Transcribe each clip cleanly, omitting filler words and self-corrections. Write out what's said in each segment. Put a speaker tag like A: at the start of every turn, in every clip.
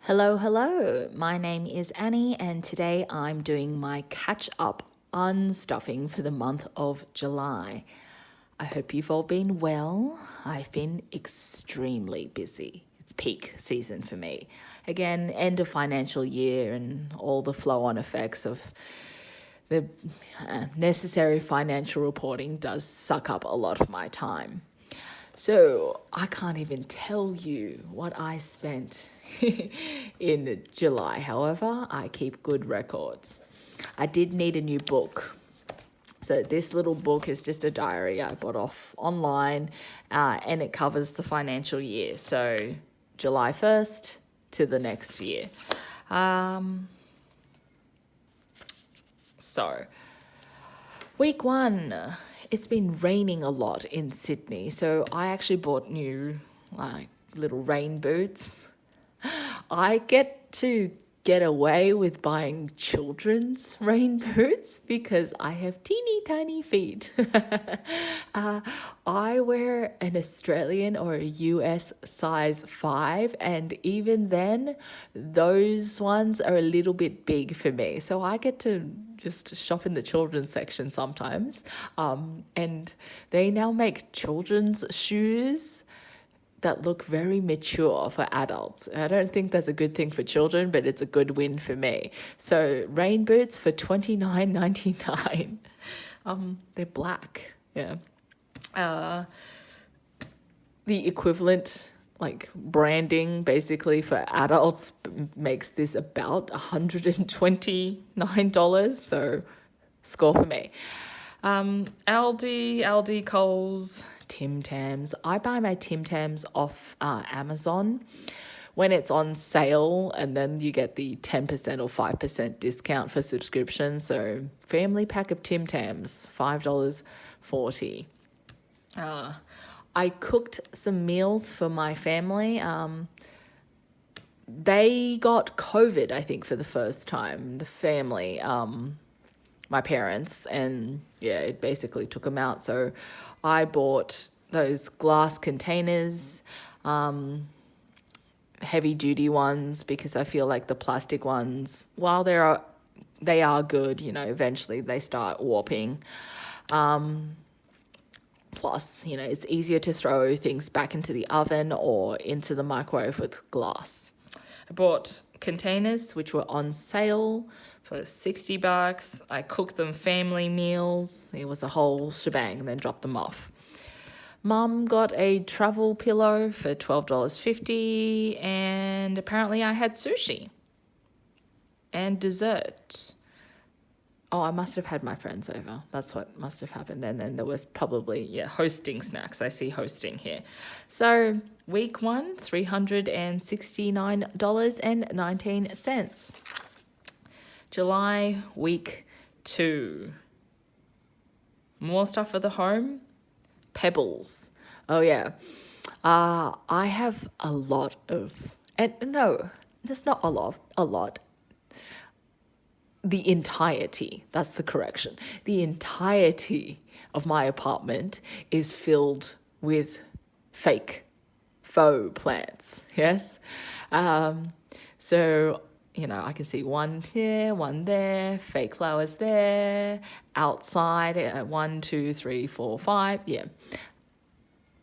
A: Hello. My name is Annie, and today I'm doing my catch-up unstuffing for the month of July. I hope you've all been well. I've been extremely busy. It's peak season for me. Again, end of financial year and all the flow-on effects of the necessary financial reporting does suck up a lot of my time. So I can't even tell you what I spent in July. However, I keep good records. I did need a new book. So this little book is just a diary I bought off online, and it covers the financial year. So July 1st to the next year. So week 1. It's been raining a lot in Sydney, so I actually bought new little rain boots. I get to get away with buying children's rain boots because I have teeny tiny feet. I wear an Australian or a US size 5, and even then, those ones are a little bit big for me. So I get to just shop in the children's section sometimes. And they now make children's shoes that look very mature for adults. I don't think that's a good thing for children, but it's a good win for me. So rain boots for $29.99. They're black. Yeah. The equivalent branding basically for adults makes this about $129. So score for me. Aldi, Coles, Tim Tams. I buy my Tim Tams off Amazon when it's on sale, and then you get the 10% or 5% discount for subscription. So family pack of Tim Tams, $5.40. I cooked some meals for my family. They got COVID, I think, for the first time, the family, my parents, and it basically took them out. So I bought those glass containers, heavy duty ones, because I feel like the plastic ones, while they are good, eventually they start warping. Plus, it's easier to throw things back into the oven or into the microwave with glass. I bought containers which were on sale for $60. I cooked them family meals. It was a whole shebang, then dropped them off. Mum got a travel pillow for $12.50, and apparently I had sushi and dessert. Oh, I must have had my friends over. That's what must have happened. And then there was probably, hosting snacks. I see hosting here. So week 1, $369.19. July, week 2. More stuff for the home. Pebbles. Oh, yeah. I have a lot of... And no, there's not a lot. The entirety, that's the correction. The entirety of my apartment is filled with faux plants, yes? So, I can see one here, one there, fake flowers there, outside, 1, 2, 3, 4, 5,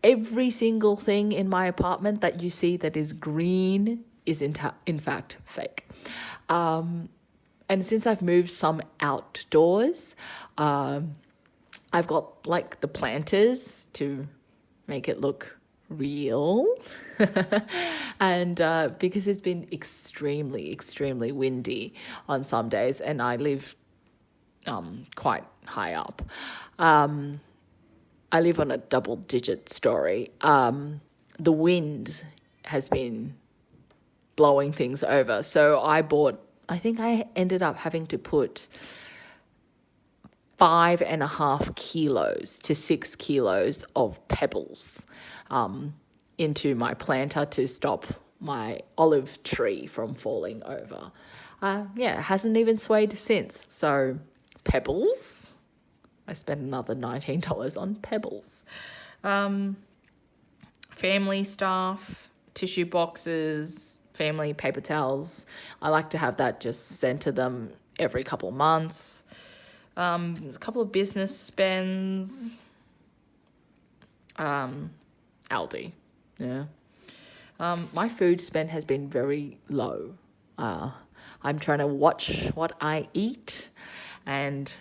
A: Every single thing in my apartment that you see that is green is in fact fake. And since I've moved some outdoors, I've got the planters to make it look real. And because it's been extremely windy on some days, and I live quite high up. I live on a double-digit story. The wind has been blowing things over. So I think I ended up having to put 5.5 kilos to 6 kilos of pebbles into my planter to stop my olive tree from falling over. It hasn't even swayed since. So pebbles, I spent another $19 on pebbles. Family stuff, tissue boxes, family paper towels. I like to have that just sent to them every couple of months. There's a couple of business spends. Aldi, yeah. My food spend has been very low. I'm trying to watch what I eat and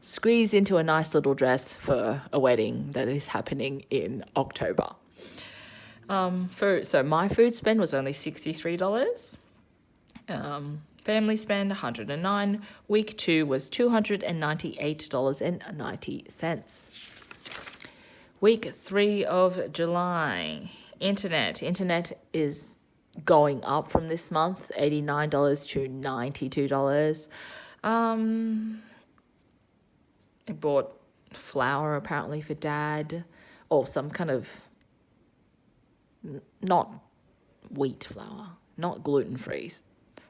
A: squeeze into a nice little dress for a wedding that is happening in October. So my food spend was only $63. Family spend $109. Week 2 was $298.90. Week 3 of July. Internet is going up from this month, $89 to $92. I bought flour apparently for Dad, or some kind of not wheat flour, not gluten-free,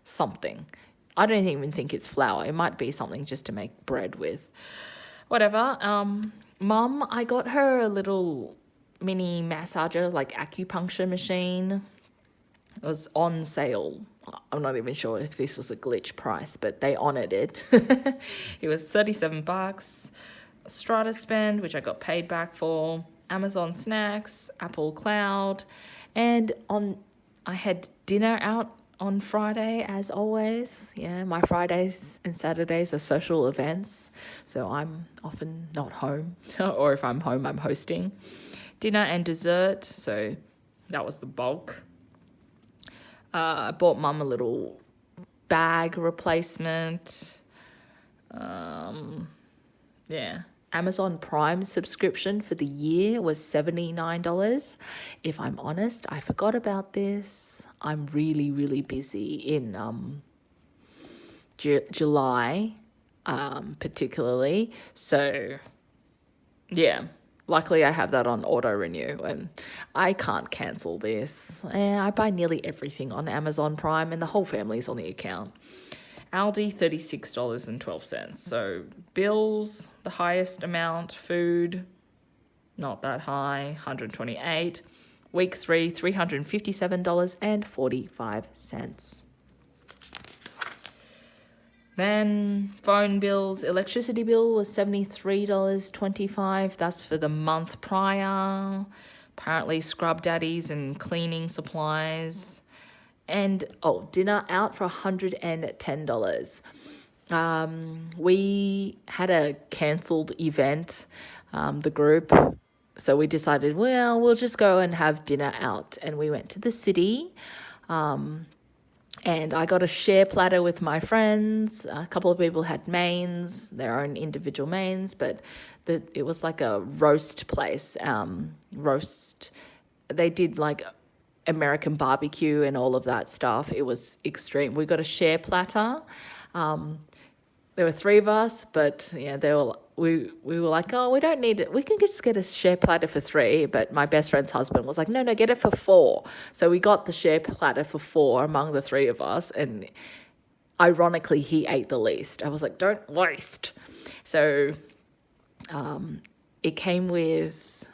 A: something. I don't even think it's flour. It might be something just to make bread with. Whatever. Mum, I got her a little mini massager, like acupuncture machine. It was on sale. I'm not even sure if this was a glitch price, but they honoured it. It was $37. Strata spend, which I got paid back for. Amazon snacks, Apple Cloud, and I had dinner out on Friday, as always. Yeah, my Fridays and Saturdays are social events, so I'm often not home, or if I'm home, I'm hosting. Dinner and dessert, so that was the bulk. I bought Mum a little bag replacement. Amazon Prime subscription for the year was $79. If I'm honest, I forgot about this. I'm really, really busy in July, particularly. So, yeah, luckily I have that on auto renew and I can't cancel this. I buy nearly everything on Amazon Prime and the whole family's on the account. Aldi, $36.12. So bills, the highest amount. Food, not that high, $128. Week 3, $357.45. Then phone bills, electricity bill was $73.25. That's for the month prior. Apparently scrub daddies and cleaning supplies. And, dinner out for $110. We had a cancelled event, the group. So we decided, well, we'll just go and have dinner out. And we went to the city. And I got a share platter with my friends. A couple of people had mains, their own individual mains, but it was like a roast place. They did like American barbecue and all of that stuff. It was extreme. We got a share platter. There were 3 of us, but yeah, we were like, we don't need it. We can just get a share platter for 3. But my best friend's husband was like, no, get it for 4. So we got the share platter for 4 among the 3 of us. And ironically, he ate the least. I was like, don't waste. So it came with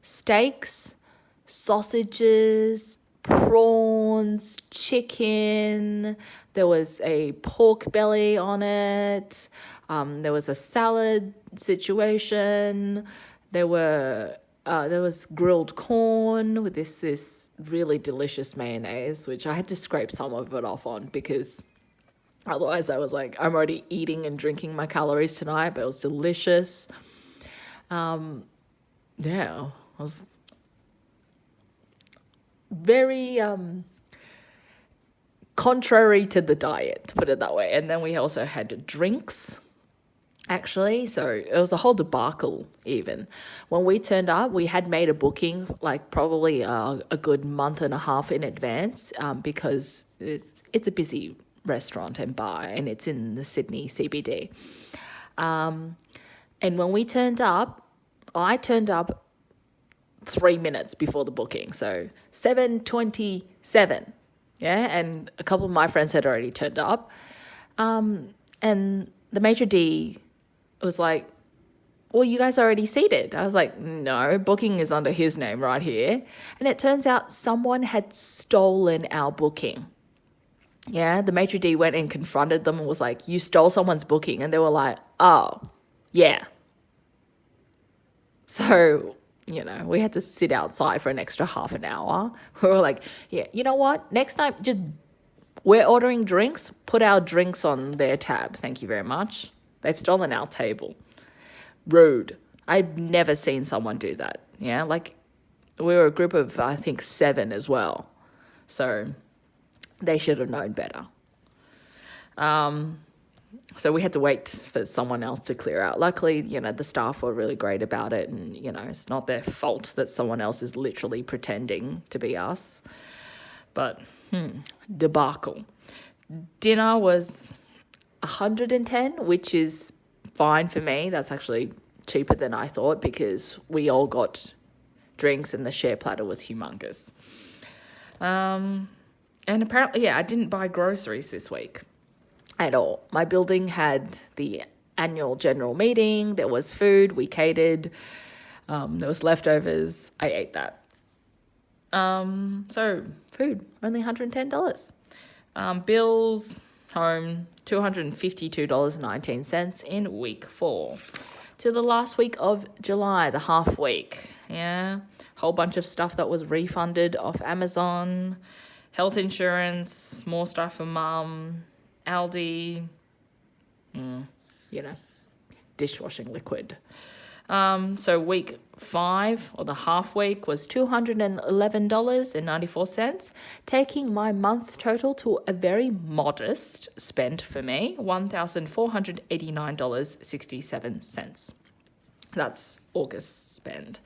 A: steaks, sausages, prawns, chicken. There was a pork belly on it. There was a salad situation. There was grilled corn with this really delicious mayonnaise, which I had to scrape some of it off on because otherwise I was like, I'm already eating and drinking my calories tonight, but it was delicious. I was very contrary to the diet, to put it that way. And then we also had drinks, actually. So it was a whole debacle even. When we turned up, we had made a booking like probably a good month and a half in advance because it's a busy restaurant and bar and it's in the Sydney CBD. And when we turned up, I turned up 3 minutes before the booking, so 7:27, and a couple of my friends had already turned up, and the maitre d' was like, well, you guys are already seated. I was like, no, booking is under his name right here. And it turns out someone had stolen our booking. Yeah, the maitre d' went and confronted them and was like, you stole someone's booking. And they were like, oh, yeah. So, we had to sit outside for an extra half an hour. We were like, yeah, you know what? Next time, we're ordering drinks. Put our drinks on their tab. Thank you very much. They've stolen our table. Rude. I've never seen someone do that. Yeah, like we were a group of, I think, 7 as well. So they should have known better. So we had to wait for someone else to clear out. Luckily, the staff were really great about it. And, it's not their fault that someone else is literally pretending to be us. But, debacle. Dinner was $110, which is fine for me. That's actually cheaper than I thought because we all got drinks and the share platter was humongous. And apparently, I didn't buy groceries this week at all. My building had the annual general meeting. There was food. We catered. There was leftovers. I ate that. So food, only $110. Bills, home, $252.19 in week 4. To the last week of July, the half week. Yeah, whole bunch of stuff that was refunded off Amazon, health insurance, more stuff for mum, Aldi, dishwashing liquid. So week 5, or the half week, was $211.94, taking my month total to a very modest spend for me, $1,489.67. That's August spend.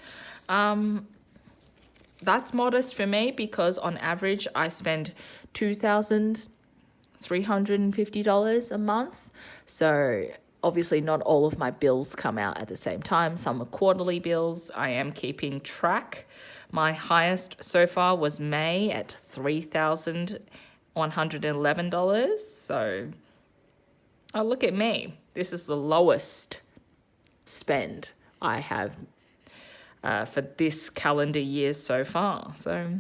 A: That's modest for me because on average I spend $2,350 a month. So obviously not all of my bills come out at the same time. Some are quarterly bills. I am keeping track. My highest so far was May at $3,111. So, look at me. This is the lowest spend I have for this calendar year so far. So,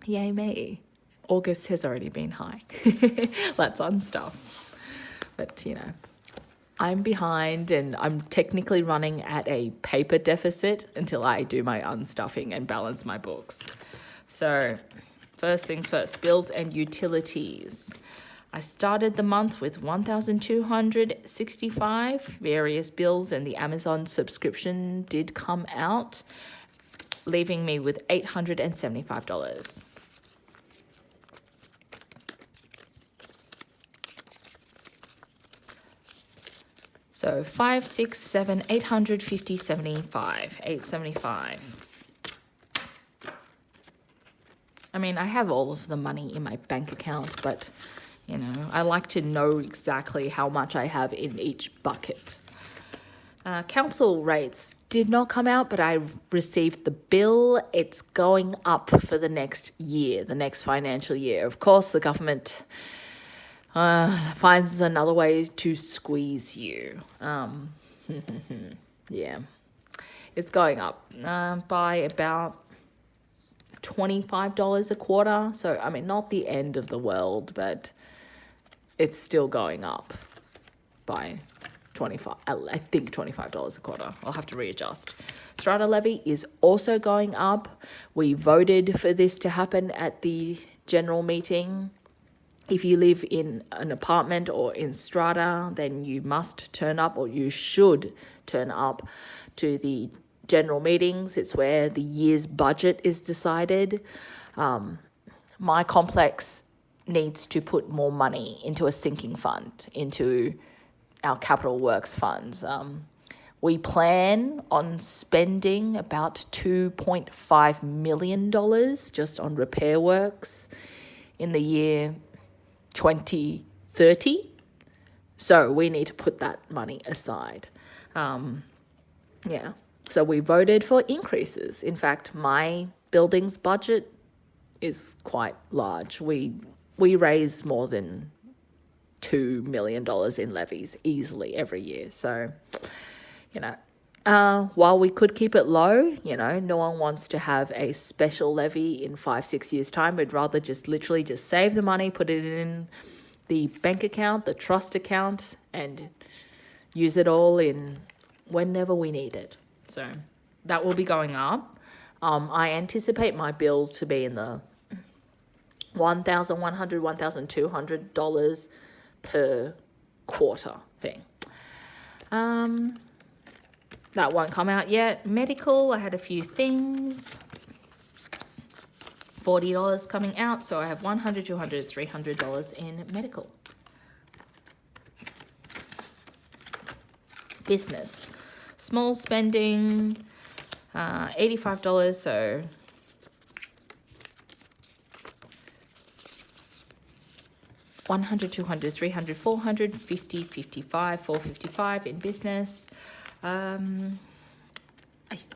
A: yay me. August has already been high. Let's unstuff. But, I'm behind and I'm technically running at a paper deficit until I do my unstuffing and balance my books. So first things first, bills and utilities. I started the month with $1,265. Various bills and the Amazon subscription did come out, leaving me with $875. So 5, 6, 7, 850, 75, 875. I mean, I have all of the money in my bank account, but, I like to know exactly how much I have in each bucket. Council rates did not come out, but I received the bill. It's going up for the next year, the next financial year. Of course, the government finds another way to squeeze you. Yeah, it's going up by about $25 a quarter. So, I mean, not the end of the world, but it's still going up by I think $25 a quarter. I'll have to readjust. Strata levy is also going up. We voted for this to happen at the general meeting. If you live in an apartment or in strata, then you must turn up, or you should turn up to the general meetings. It's where the year's budget is decided. My complex needs to put more money into a sinking fund, into our capital works funds. We plan on spending about $2.5 million just on repair works in the year 2030. So we need to put that money aside. So we voted for increases. In fact, my building's budget is quite large. We raise more than $2 million in levies easily every year. So, While we could keep it low, no one wants to have a special levy in 5-6 years time. We'd rather just literally just save the money, put it in the bank account, the trust account, and use it all in whenever we need it. So that will be going up. I anticipate my bills to be in the $1,100, $1,200 per quarter thing. That won't come out yet. Medical, I had a few things. $40 coming out, so I have $100, $200, $300 in medical. Business, small spending, $85, so $100, $200, $300, $400, $50, $55, $455 in business. I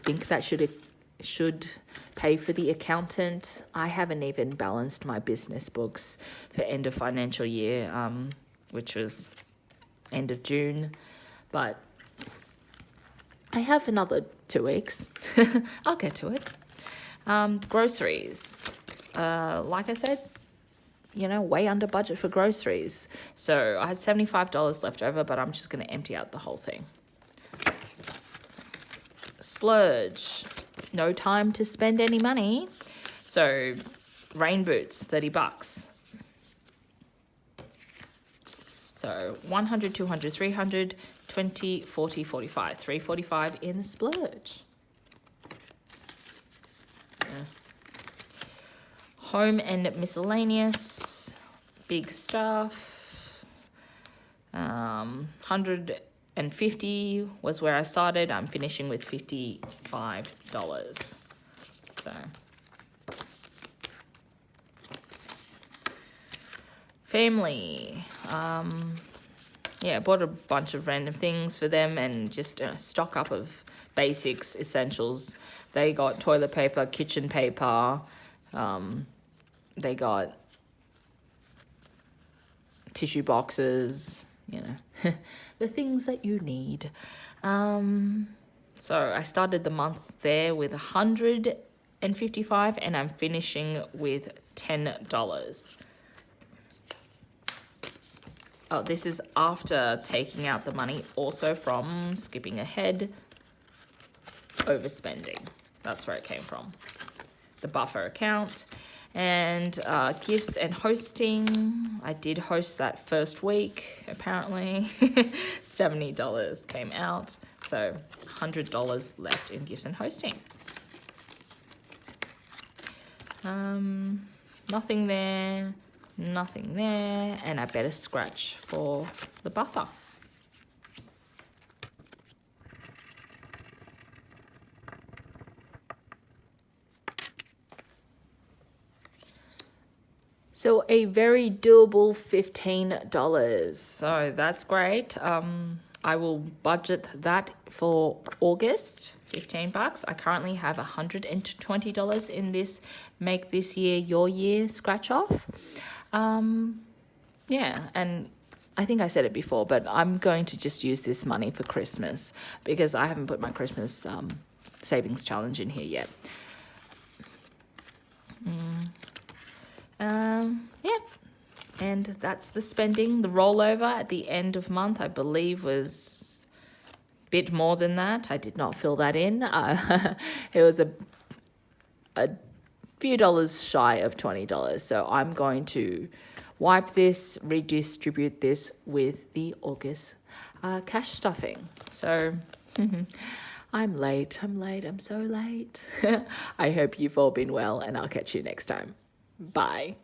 A: think that should pay for the accountant. I haven't even balanced my business books for end of financial year, which was end of June, but I have another 2 weeks. I'll get to it. Groceries. Like I said, way under budget for groceries. So I had $75 left over, but I'm just going to empty out the whole thing. Splurge. No time to spend any money. So rain boots, $30. So 100, 200, 300, 20, 40, 45. $345 in the splurge. Yeah. Home and miscellaneous, big stuff. 150 was where I started. I'm finishing with $55. So family. Bought a bunch of random things for them and just a stock up of basics, essentials. They got toilet paper, kitchen paper. They got tissue boxes, the things that you need. So I started the month there with $155 and I'm finishing with $10. Oh, this is after taking out the money also from, skipping ahead, overspending. That's where it came from. The buffer account. And gifts and hosting. I did host that first week, apparently. $70 came out. So $100 left in gifts and hosting. Nothing there. Nothing there. And I better scratch for the buffer. So a very doable $15. So that's great. I will budget that for August, $15. I currently have $120 in this Make This Year Your Year scratch off. And I think I said it before, but I'm going to just use this money for Christmas because I haven't put my Christmas savings challenge in here yet. And that's the spending. The rollover at the end of month, I believe, was a bit more than that. I did not fill that in. It was a few dollars shy of $20. So I'm going to wipe this, redistribute this with the August cash stuffing. So I'm late. I'm so late. I hope you've all been well, and I'll catch you next time. Bye.